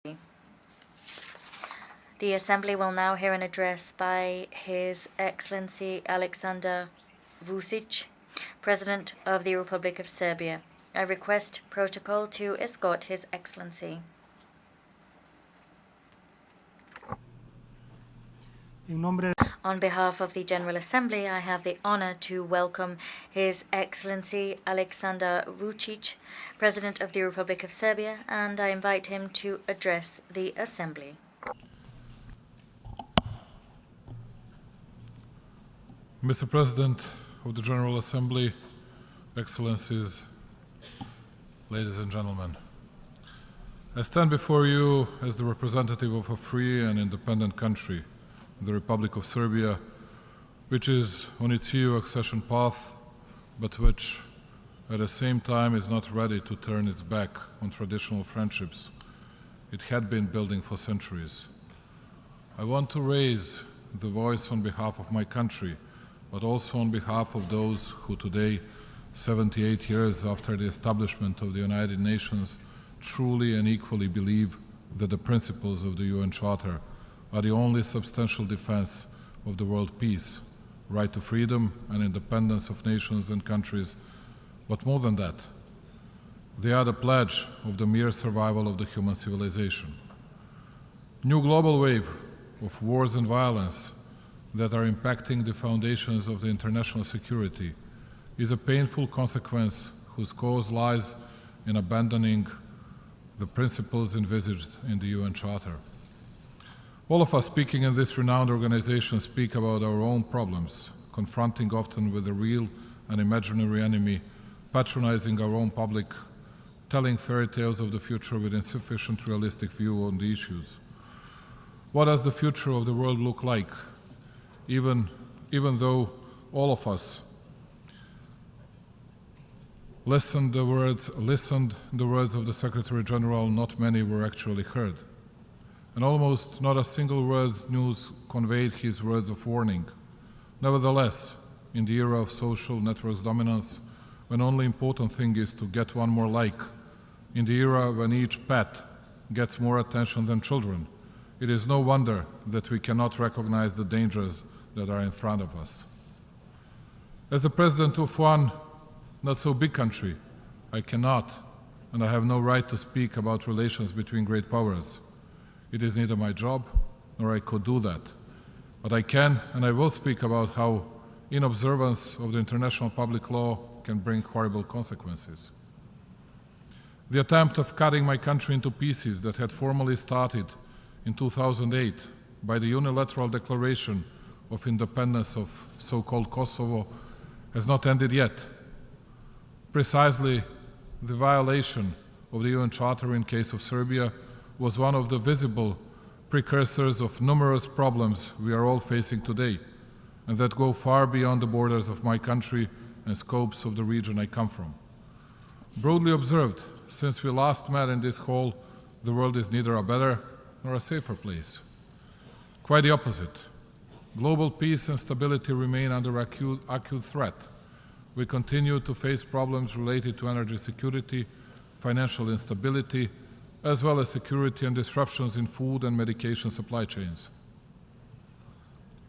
The Assembly will now hear an address by His Excellency Alexander Vučić, President of the Republic of Serbia. I request protocol to escort His Excellency. On behalf of the General Assembly, I have the honor to welcome His Excellency Alexander Vučić, President of the Republic of Serbia, and I invite him to address the Assembly. Mr. President of the General Assembly, Excellencies, ladies and gentlemen, I stand before you as the representative of a free and independent country, the Republic of Serbia, which is on its EU accession path, but which at the same time is not ready to turn its back on traditional friendships it had been building for centuries. I want to raise the voice on behalf of my country, but also on behalf of those who today, 78 years after the establishment of the United Nations, truly and equally believe that the principles of the UN Charter are the only substantial defense of the world peace, right to freedom and independence of nations and countries, but more than that, they are the pledge of the mere survival of the human civilization. New global wave of wars and violence that are impacting the foundations of the international security is a painful consequence whose cause lies in abandoning the principles envisaged in the UN Charter. All of us speaking in this renowned organization speak about our own problems, confronting often with a real and imaginary enemy, patronizing our own public, telling fairy tales of the future with insufficient realistic view on the issues. What does the future of the world look like? Even though all of us listened the words of the Secretary General, not many were actually heard. And almost not a single word's news conveyed his words of warning. Nevertheless, in the era of social networks dominance, when only important thing is to get one more like, in the era when each pet gets more attention than children, it is no wonder that we cannot recognize the dangers that are in front of us. As the president of one not so big country, I cannot and I have no right to speak about relations between great powers. It is neither my job nor I could do that. But I can and I will speak about how inobservance of the international public law can bring horrible consequences. The attempt of cutting my country into pieces that had formally started in 2008 by the unilateral declaration of independence of so-called Kosovo has not ended yet. Precisely the violation of the UN Charter in case of Serbia was one of the visible precursors of numerous problems we are all facing today, and that go far beyond the borders of my country and scopes of the region I come from. Broadly observed, since we last met in this hall, the world is neither a better nor a safer place. Quite the opposite. Global peace and stability remain under acute threat. We continue to face problems related to energy security, financial instability, as well as security and disruptions in food and medication supply chains.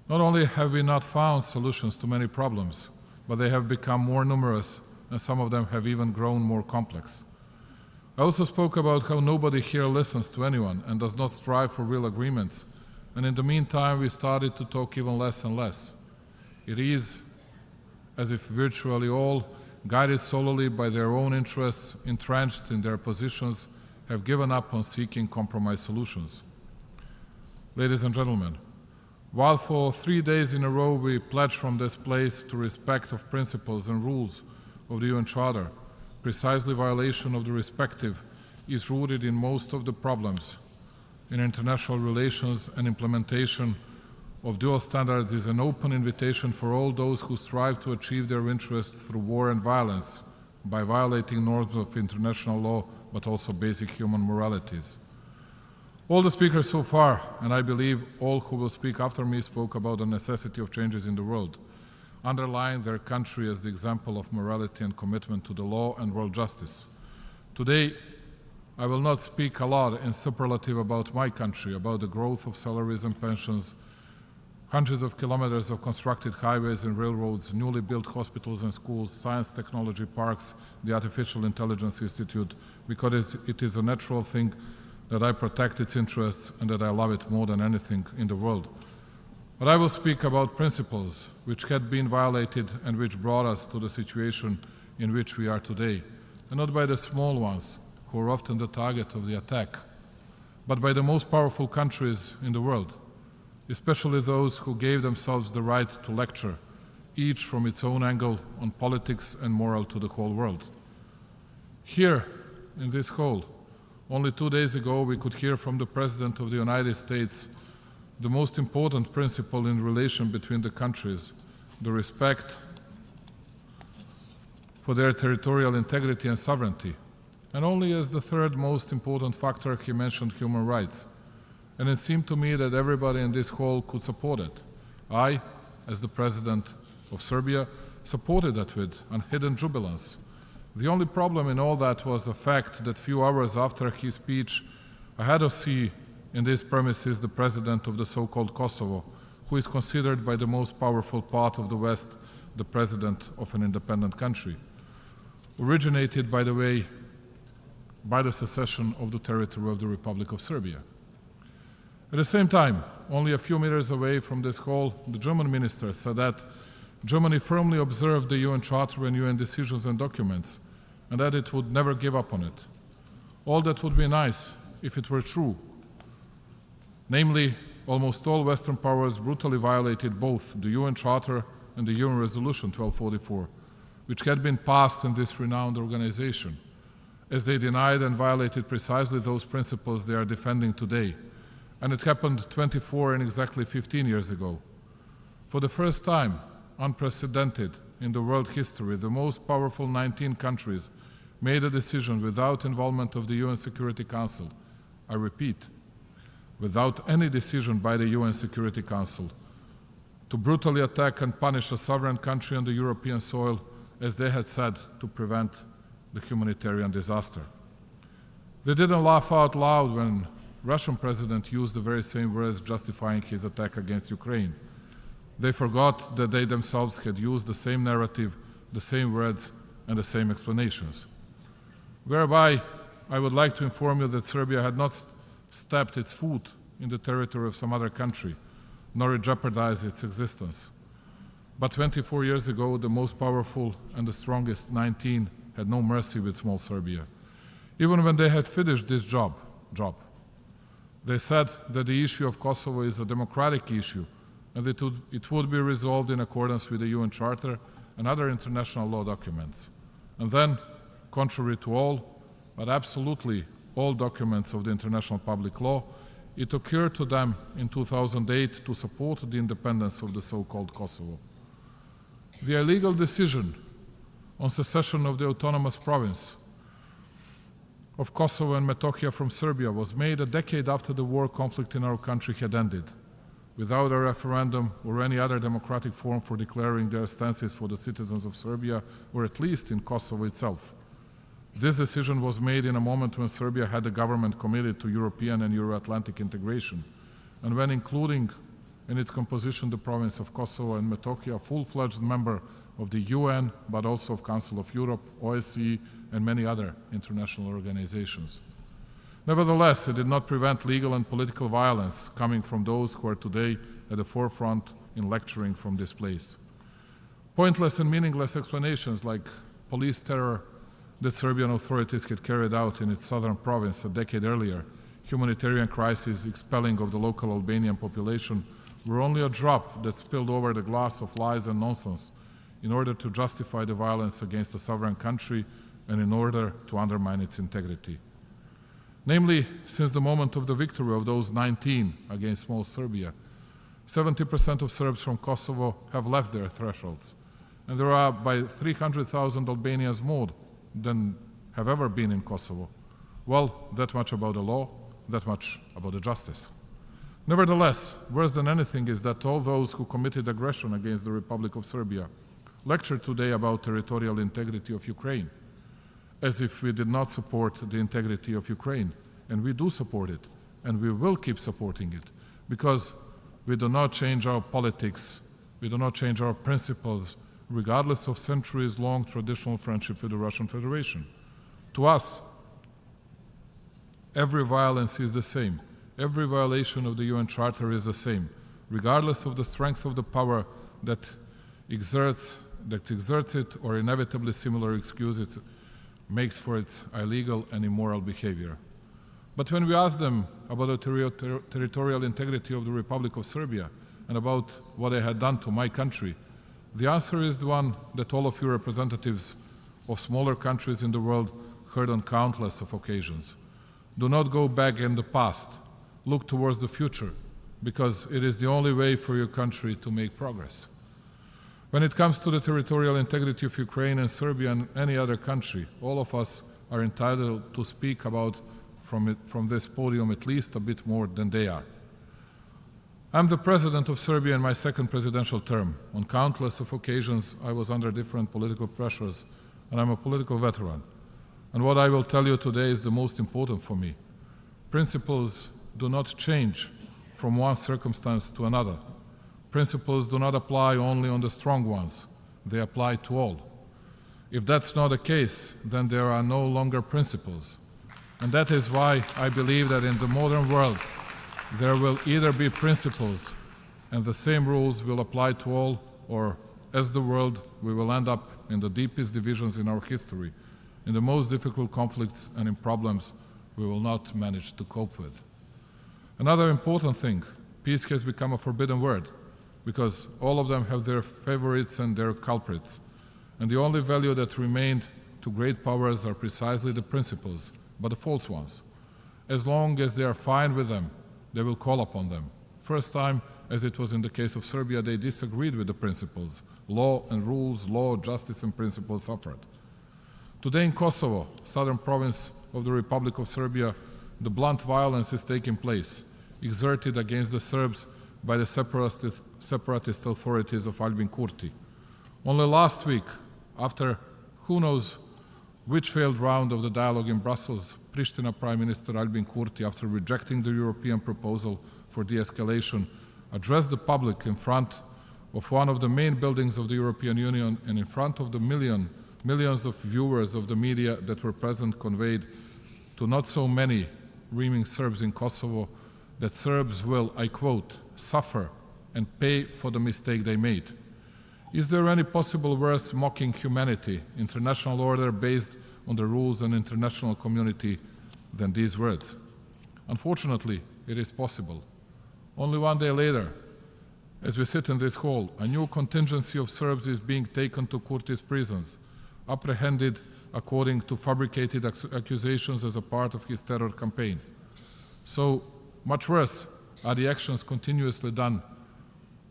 Not only have we not found solutions to many problems, but they have become more numerous and some of them have even grown more complex. I also spoke about how nobody here listens to anyone and does not strive for real agreements, and in the meantime we started to talk even less and less. It is as if virtually all, guided solely by their own interests, entrenched in their positions, have given up on seeking compromise solutions. Ladies and gentlemen, while for 3 days in a row we pledge from this place to respect of principles and rules of the UN Charter, precisely violation of the respective is rooted in most of the problems. In international relations and implementation of dual standards is an open invitation for all those who strive to achieve their interests through war and violence by violating norms of international law, but also basic human moralities. All the speakers so far, and I believe all who will speak after me, spoke about the necessity of changes in the world, underlying their country as the example of morality and commitment to the law and world justice. Today, I will not speak a lot in superlative about my country, about the growth of salaries and pensions, hundreds of kilometers of constructed highways and railroads, newly built hospitals and schools, science technology parks, the Artificial Intelligence Institute, because it is a natural thing that I protect its interests and that I love it more than anything in the world. But I will speak about principles which had been violated and which brought us to the situation in which we are today, and not by the small ones, who are often the target of the attack, but by the most powerful countries in the world, especially those who gave themselves the right to lecture, each from its own angle on politics and moral to the whole world. Here, in this hall, only 2 days ago we could hear from the President of the United States the most important principle in relation between the countries, the respect for their territorial integrity and sovereignty. And only as the third most important factor he mentioned human rights. And it seemed to me that everybody in this hall could support it. I, as the President of Serbia, supported that with unhidden jubilance. The only problem in all that was the fact that few hours after his speech, I had to see in these premises the President of the so-called Kosovo, who is considered by the most powerful part of the West the President of an independent country. Originated, by the way, by the secession of the territory of the Republic of Serbia. At the same time, only a few meters away from this hall, the German minister said that Germany firmly observed the UN Charter and UN decisions and documents, and that it would never give up on it. All that would be nice if it were true. Namely, almost all Western powers brutally violated both the UN Charter and the UN Resolution 1244, which had been passed in this renowned organization, as they denied and violated precisely those principles they are defending today. And it happened 24 and exactly 15 years ago. For the first time, unprecedented in the world history, the most powerful 19 countries made a decision without involvement of the UN Security Council. I repeat, without any decision by the UN Security Council, to brutally attack and punish a sovereign country on the European soil, as they had said, to prevent the humanitarian disaster. They didn't laugh out loud when Russian president used the very same words justifying his attack against Ukraine. They forgot that they themselves had used the same narrative, the same words, and the same explanations. Whereby, I would like to inform you that Serbia had not stepped its foot in the territory of some other country, nor jeopardized its existence. But 24 years ago, the most powerful and the strongest 19 had no mercy with small Serbia. Even when they had finished this job. They said that the issue of Kosovo is a democratic issue and that it would be resolved in accordance with the UN Charter and other international law documents. And then, contrary to all, but absolutely all documents of the international public law, it occurred to them in 2008 to support the independence of the so-called Kosovo. The illegal decision on secession of the autonomous province of Kosovo and Metohija from Serbia was made a decade after the war conflict in our country had ended, without a referendum or any other democratic form for declaring their stances for the citizens of Serbia, or at least in Kosovo itself. This decision was made in a moment when Serbia had a government committed to European and Euro-Atlantic integration, and when including in its composition the province of Kosovo and Metohija, a full-fledged member of the UN, but also of Council of Europe, OSCE, and many other international organizations. Nevertheless, it did not prevent legal and political violence coming from those who are today at the forefront in lecturing from this place. Pointless and meaningless explanations like police terror that Serbian authorities had carried out in its southern province a decade earlier, humanitarian crisis expelling of the local Albanian population, were only a drop that spilled over the glass of lies and nonsense in order to justify the violence against a sovereign country and in order to undermine its integrity. Namely, since the moment of the victory of those 19 against small Serbia, 70% of Serbs from Kosovo have left their thresholds, and there are by 300,000 Albanians more than have ever been in Kosovo. Well, that much about the law, that much about the justice. Nevertheless, worse than anything is that all those who committed aggression against the Republic of Serbia lectured today about territorial integrity of Ukraine. as if we did not support the integrity of Ukraine. And we do support it, and we will keep supporting it, because we do not change our politics, we do not change our principles, regardless of centuries-long traditional friendship with the Russian Federation. To us, every violence is the same. Every violation of the UN Charter is the same, regardless of the strength of the power that exerts it or inevitably similar excuses makes for its illegal and immoral behavior. But when we ask them about the territorial integrity of the Republic of Serbia and about what they had done to my country, the answer is the one that all of you representatives of smaller countries in the world heard on countless of occasions. Do not go back in the past. Look towards the future, because it is the only way for your country to make progress. When it comes to the territorial integrity of Ukraine and Serbia and any other country, all of us are entitled to speak about from this podium at least a bit more than they are. I'm the President of Serbia in my second presidential term. On countless of occasions, I was under different political pressures, and I'm a political veteran. And what I will tell you today is the most important for me. Principles do not change from one circumstance to another. Principles do not apply only on the strong ones. They apply to all. If that's not the case, then there are no longer principles. And that is why I believe that in the modern world, there will either be principles and the same rules will apply to all, or as the world, we will end up in the deepest divisions in our history, in the most difficult conflicts and in problems we will not manage to cope with. Another important thing, peace has become a forbidden word, because all of them have their favorites and their culprits. And the only value that remained to great powers are precisely the principles, but the false ones. As long as they are fine with them, they will call upon them. First time, as it was in the case of Serbia, they disagreed with the principles. Law and rules, law, justice and principles suffered. Today in Kosovo, southern province of the Republic of Serbia, the blunt violence is taking place, exerted against the Serbs by the separatist authorities of Albin Kurti. Only last week, after who knows which failed round of the dialogue in Brussels, Pristina Prime Minister Albin Kurti, after rejecting the European proposal for de-escalation, addressed the public in front of one of the main buildings of the European Union and in front of the millions of viewers of the media that were present, conveyed to not so many reaming Serbs in Kosovo that Serbs will, I quote, suffer and pay for the mistake they made. Is there any possible worse mocking humanity, international order based on the rules and international community than these words? Unfortunately, it is possible. Only one day later, as we sit in this hall, a new contingency of Serbs is being taken to Kurti's prisons, apprehended according to fabricated accusations as a part of his terror campaign. So, much worse are the actions continuously done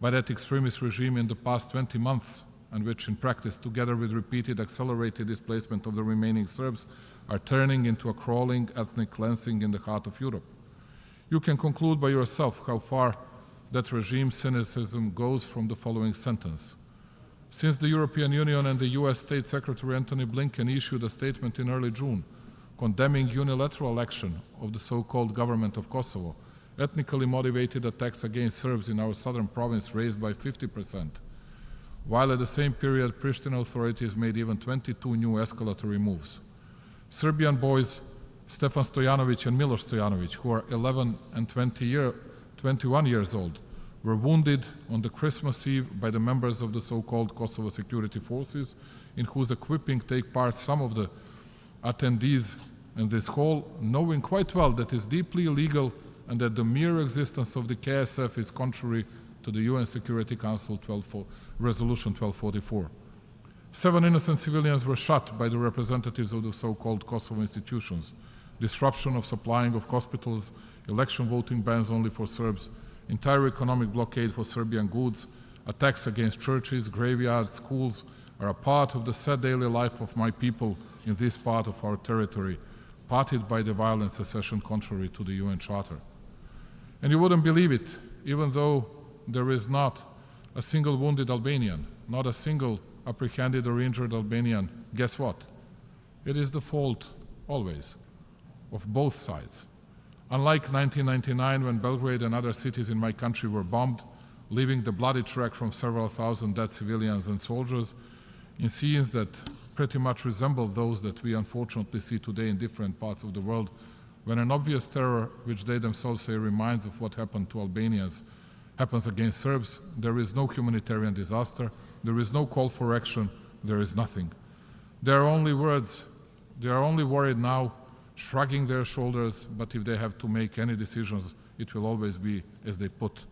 by that extremist regime in the past 20 months, and which in practice, together with repeated accelerated displacement of the remaining Serbs, are turning into a crawling ethnic cleansing in the heart of Europe. You can conclude by yourself how far that regime's cynicism goes from the following sentence. Since the European Union and the US State Secretary Antony Blinken issued a statement in early June condemning unilateral action of the so-called government of Kosovo, ethnically motivated attacks against Serbs in our southern province raised by 50%, while at the same period Pristina authorities made even 22 new escalatory moves. Serbian boys Stefan Stojanovic and Miloš Stojanovic, who are 11 and 21 years old, were wounded on the Christmas Eve by the members of the so-called Kosovo security forces, in whose equipping take part some of the attendees in this hall, knowing quite well that it is deeply illegal and that the mere existence of the KSF is contrary to the UN Security Council Resolution 1244. 7 innocent civilians were shot by the representatives of the so-called Kosovo institutions. Disruption of supplying of hospitals, election voting bans only for Serbs, entire economic blockade for Serbian goods, attacks against churches, graveyards, schools are a part of the sad daily life of my people in this part of our territory, parted by the violent secession contrary to the UN Charter. And you wouldn't believe it, even though there is not a single wounded Albanian, not a single apprehended or injured Albanian, guess what? it is the fault, always, of both sides. Unlike 1999, when Belgrade and other cities in my country were bombed, leaving the bloody track from several thousand dead civilians and soldiers, in scenes that pretty much resemble those that we unfortunately see today in different parts of the world, when an obvious terror, which they themselves say reminds of what happened to Albanians, happens against Serbs, there is no humanitarian disaster, there is no call for action, there is nothing. They are only words, they are only worried now, shrugging their shoulders, but if they have to make any decisions, it will always be, as they put,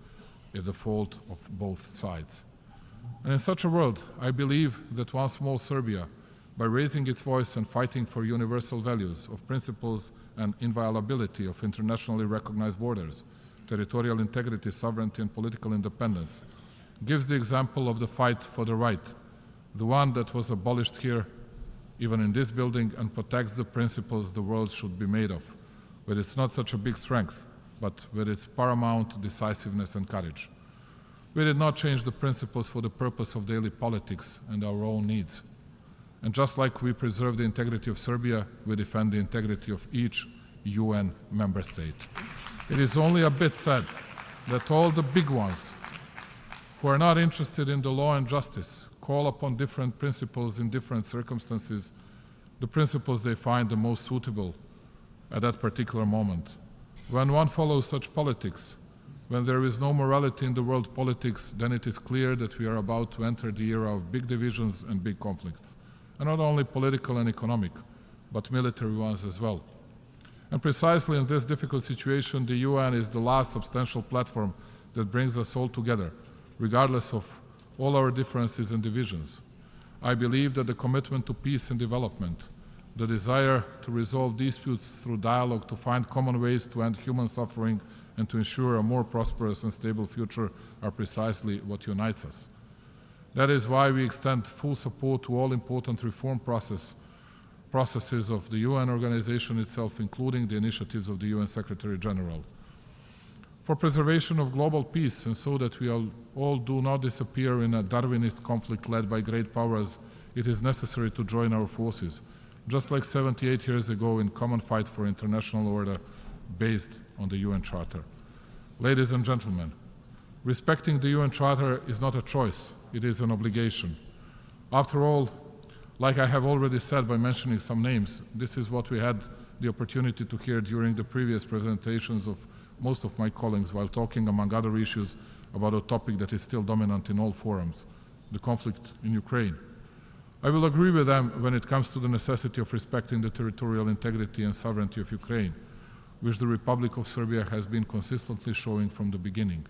at the fault of both sides. And in such a world, I believe that one small Serbia, by raising its voice and fighting for universal values of principles and inviolability of internationally recognized borders, territorial integrity, sovereignty, and political independence, gives the example of the fight for the right, the one that was abolished here, even in this building, and protects the principles the world should be made of, with its not such a big strength, but with its paramount decisiveness and courage. We did not change the principles for the purpose of daily politics and our own needs. And just like we preserve the integrity of Serbia, we defend the integrity of each UN member state. It is only a bit sad that all the big ones who are not interested in the law and justice call upon different principles in different circumstances, the principles they find the most suitable at that particular moment. When one follows such politics, when there is no morality in the world politics, then it is clear that we are about to enter the era of big divisions and big conflicts. And not only political and economic, but military ones as well. And precisely in this difficult situation, the UN is the last substantial platform that brings us all together, regardless of all our differences and divisions. I believe that the commitment to peace and development, the desire to resolve disputes through dialogue, to find common ways to end human suffering and to ensure a more prosperous and stable future are precisely what unites us. That is why we extend full support to all important reform processes of the UN organization itself, including the initiatives of the UN Secretary General. For preservation of global peace, and so that we all do not disappear in a Darwinist conflict led by great powers, it is necessary to join our forces, just like 78 years ago in common fight for international order based on the UN Charter. Ladies and gentlemen, respecting the UN Charter is not a choice, it is an obligation. After all, like I have already said by mentioning some names, this is what we had the opportunity to hear during the previous presentations of most of my colleagues while talking, among other issues, about a topic that is still dominant in all forums, the conflict in Ukraine. I will agree with them when it comes to the necessity of respecting the territorial integrity and sovereignty of Ukraine, which the Republic of Serbia has been consistently showing from the beginning.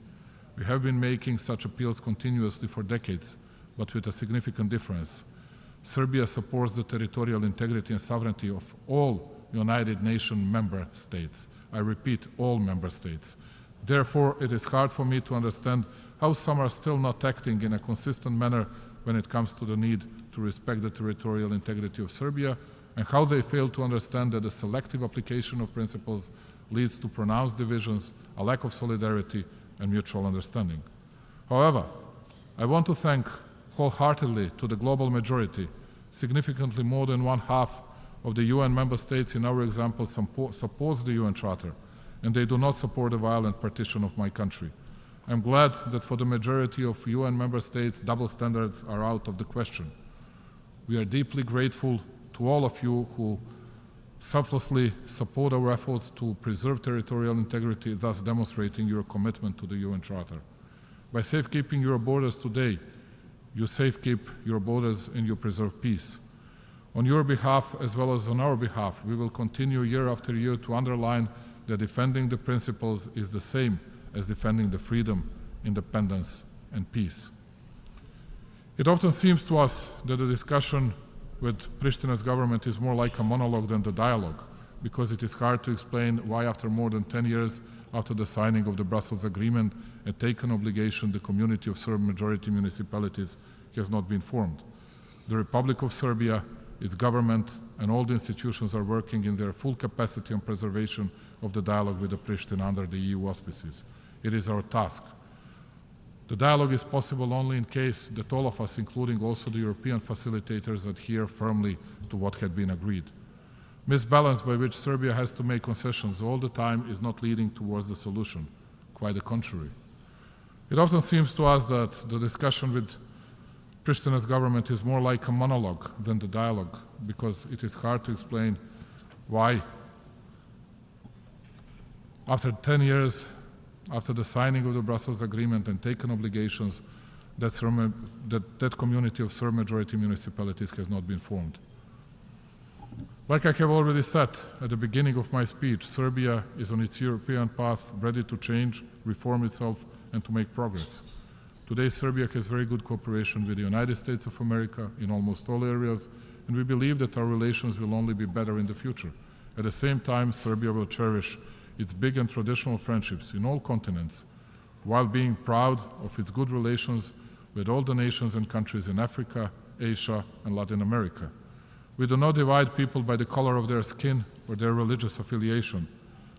We have been making such appeals continuously for decades, but with a significant difference. Serbia supports the territorial integrity and sovereignty of all United Nations member states. I repeat, all member states. Therefore, it is hard for me to understand how some are still not acting in a consistent manner when it comes to the need to respect the territorial integrity of Serbia, and how they fail to understand that the selective application of principles leads to pronounced divisions, a lack of solidarity, and mutual understanding. However, I want to thank wholeheartedly to the global majority, significantly more than one-half of the UN member states in our example supports the UN Charter, and they do not support the violent partition of my country. I'm glad that for the majority of UN member states, double standards are out of the question. We are deeply grateful to all of you who selflessly support our efforts to preserve territorial integrity, thus demonstrating your commitment to the UN Charter. By safekeeping your borders today, you safekeep your borders and you preserve peace. On your behalf, as well as on our behalf, we will continue year after year to underline that defending the principles is the same as defending the freedom, independence, and peace. It often seems to us that the discussion with Prishtina's government is more like a monologue than the dialogue, because it is hard to explain why after more than 10 years after the signing of the Brussels Agreement and taken obligation, the community of Serb majority municipalities has not been formed. The Republic of Serbia, its government, and all the institutions are working in their full capacity on preservation of the dialogue with the Pristina under the EU auspices. It is our task. The dialogue is possible only in case that all of us, including also the European facilitators, adhere firmly to what had been agreed. Misbalance by which Serbia has to make concessions all the time is not leading towards the solution, quite the contrary. It often seems to us that the discussion with Pristina's government is more like a monologue than the dialogue, because it is hard to explain why, after 10 years, after the signing of the Brussels Agreement and taken obligations, that community of Serb-majority municipalities has not been formed. Like I have already said at the beginning of my speech, Serbia is on its European path, ready to change, reform itself, and to make progress. Today, Serbia has very good cooperation with the United States of America in almost all areas, and we believe that our relations will only be better in the future. At the same time, Serbia will cherish its big and traditional friendships in all continents, while being proud of its good relations with all the nations and countries in Africa, Asia, and Latin America. We do not divide people by the color of their skin or their religious affiliation.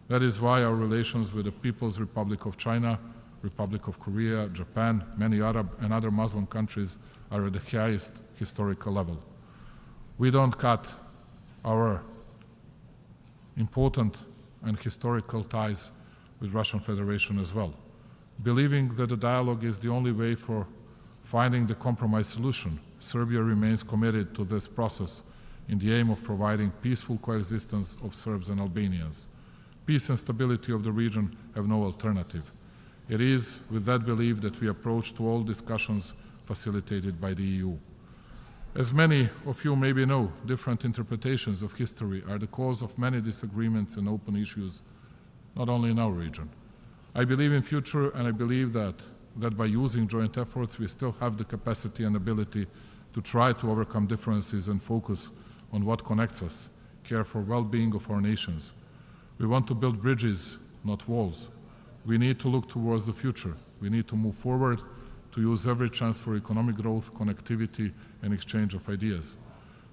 That is why our relations with the People's Republic of China, Republic of Korea, Japan, many Arab and other Muslim countries are at the highest historical level. We don't cut our important and historical ties with Russian Federation as well. Believing that the dialogue is the only way for finding the compromise solution, Serbia remains committed to this process in the aim of providing peaceful coexistence of Serbs and Albanians. Peace and stability of the region have no alternative. It is with that belief that we approach to all discussions facilitated by the EU. As many of you maybe know, different interpretations of history are the cause of many disagreements and open issues, not only in our region. I believe in future, and I believe that by using joint efforts, we still have the capacity and ability to try to overcome differences and focus on what connects us, care for well-being of our nations. We want to build bridges, not walls. We need to look towards the future. We need to move forward, to use every chance for economic growth, connectivity, and exchange of ideas.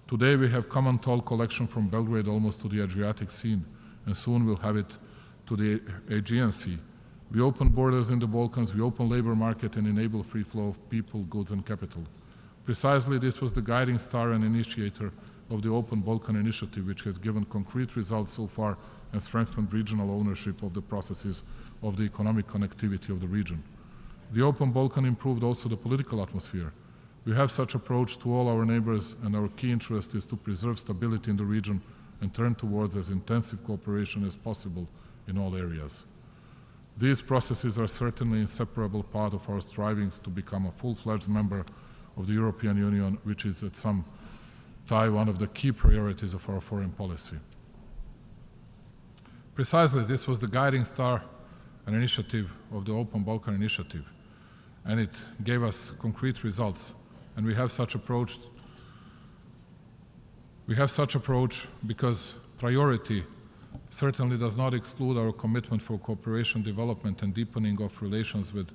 Today we have common toll collection from Belgrade almost to the Adriatic Sea, and soon we'll have it to the Aegean Sea. We open borders in the Balkans, we open labor market and enable free flow of people, goods, and capital. Precisely this was the guiding star and initiator of the Open Balkan Initiative, which has given concrete results so far and strengthened regional ownership of the processes of the economic connectivity of the region. The Open Balkan improved also the political atmosphere. We have such approach to all our neighbors, and our key interest is to preserve stability in the region and turn towards as intensive cooperation as possible in all areas. These processes are certainly an inseparable part of our strivings to become a full-fledged member of the European Union, which is at some time one of the key priorities of our foreign policy. Precisely this was the guiding star and initiative of the Open Balkan Initiative, and it gave us concrete results. And we have such approach because priority certainly does not exclude our commitment for cooperation, development, and deepening of relations with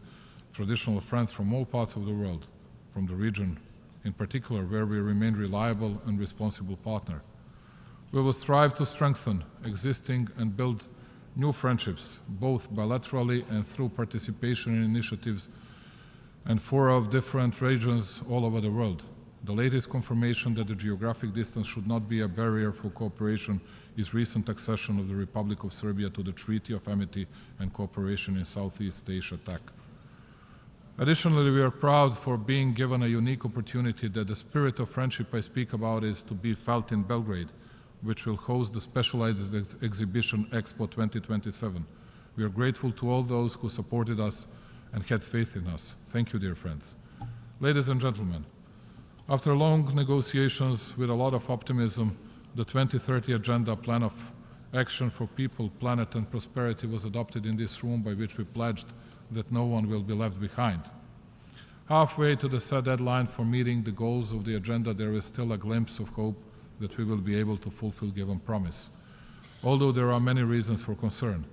traditional friends from all parts of the world, from the region in particular, where we remain reliable and responsible partner. We will strive to strengthen existing and build new friendships, both bilaterally and through participation in initiatives and fora of different regions all over the world. The latest confirmation that the geographic distance should not be a barrier for cooperation is recent accession of the Republic of Serbia to the Treaty of Amity and Cooperation in Southeast Asia TAC. Additionally, we are proud for being given a unique opportunity that the spirit of friendship I speak about is to be felt in Belgrade, which will host the specialized exhibition Expo 2027. We are grateful to all those who supported us and had faith in us. Thank you, dear friends. Ladies and gentlemen, after long negotiations with a lot of optimism, the 2030 Agenda Plan of Action for People, Planet and Prosperity was adopted in this room, by which we pledged that no one will be left behind. Halfway to the set deadline for meeting the goals of the agenda, there is still a glimpse of hope that we will be able to fulfill given promise. Although there are many reasons for concern,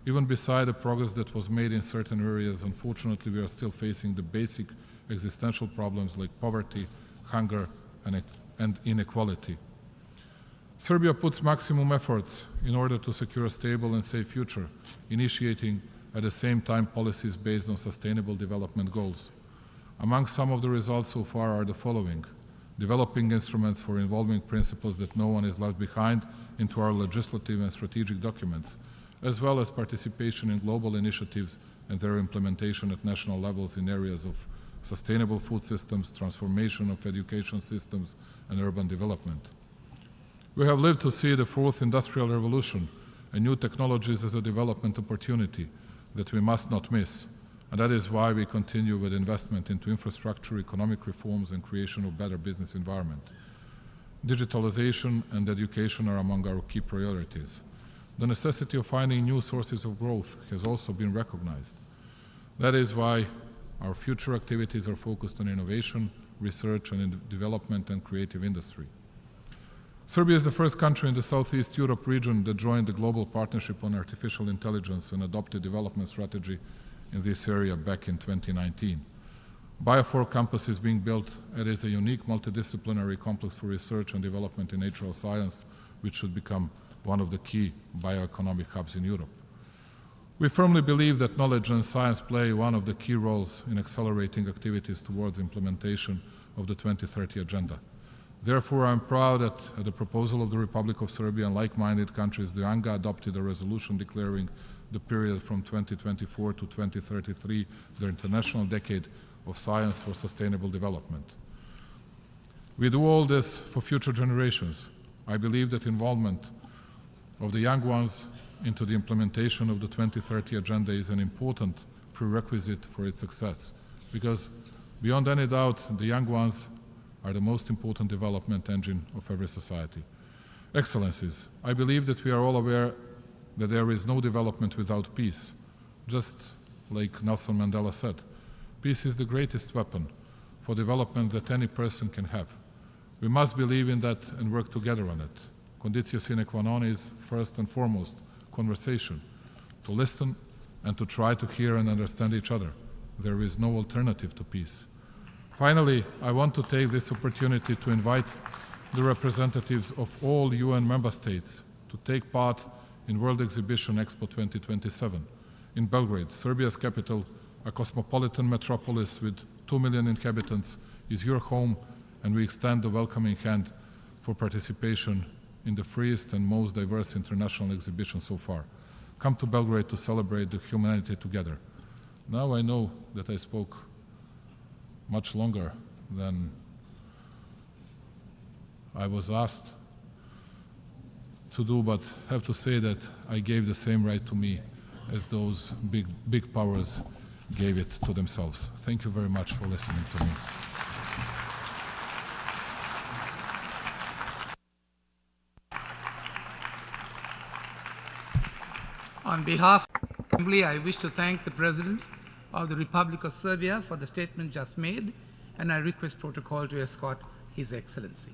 even beside the progress that was made in certain areas, unfortunately we are still facing the basic existential problems like poverty, hunger, and inequality. Serbia puts maximum efforts in order to secure a stable and safe future, initiating at the same time policies based on sustainable development goals. Among some of the results so far are the following: developing instruments for involving principles that no one is left behind into our legislative and strategic documents, as well as participation in global initiatives and their implementation at national levels in areas of sustainable food systems, transformation of education systems, and urban development. We have lived to see the fourth industrial revolution and new technologies as a development opportunity that we must not miss. And that is why we continue with investment into infrastructure, economic reforms, and creation of better business environment. Digitalization and education are among our key priorities. The necessity of finding new sources of growth has also been recognized. That is why our future activities are focused on innovation, research and development, and creative industry. Serbia is the first country in the Southeast Europe region that joined the Global Partnership on Artificial Intelligence and adopted development strategy in this area back in 2019. Bio4 campus is being built. It is a unique multidisciplinary complex for research and development in natural science, which should become one of the key bioeconomic hubs in Europe. We firmly believe that knowledge and science play one of the key roles in accelerating activities towards implementation of the 2030 Agenda. Therefore, I am proud that at the proposal of the Republic of Serbia and like-minded countries, the UNGA adopted a resolution declaring the period from 2024 to 2033 the International Decade of Science for Sustainable Development. We do all this for future generations. I believe that involvement of the young ones into the implementation of the 2030 Agenda is an important prerequisite for its success, because beyond any doubt, the young ones are the most important development engine of every society. Excellencies, I believe that we are all aware that there is no development without peace. Just like Nelson Mandela said, peace is the greatest weapon for development that any person can have. We must believe in that and work together on it. Conditio sine qua non is, first and foremost, conversation, to listen and to try to hear and understand each other. There is no alternative to peace. Finally, I want to take this opportunity to invite the representatives of all UN member states to take part in World Exhibition Expo 2027 in Belgrade, Serbia's capital, a cosmopolitan metropolis with 2 million inhabitants, is your home, and we extend the welcoming hand for participation in the freest and most diverse international exhibition so far. Come to Belgrade to celebrate the humanity together. Now I know that I spoke much longer than I was asked to do, but have to say that I gave the same right to me as those big powers gave it to themselves. Thank you very much for listening to me. On behalf of the Assembly, I wish to thank the President of the Republic of Serbia for the statement just made, and I request protocol to escort His Excellency.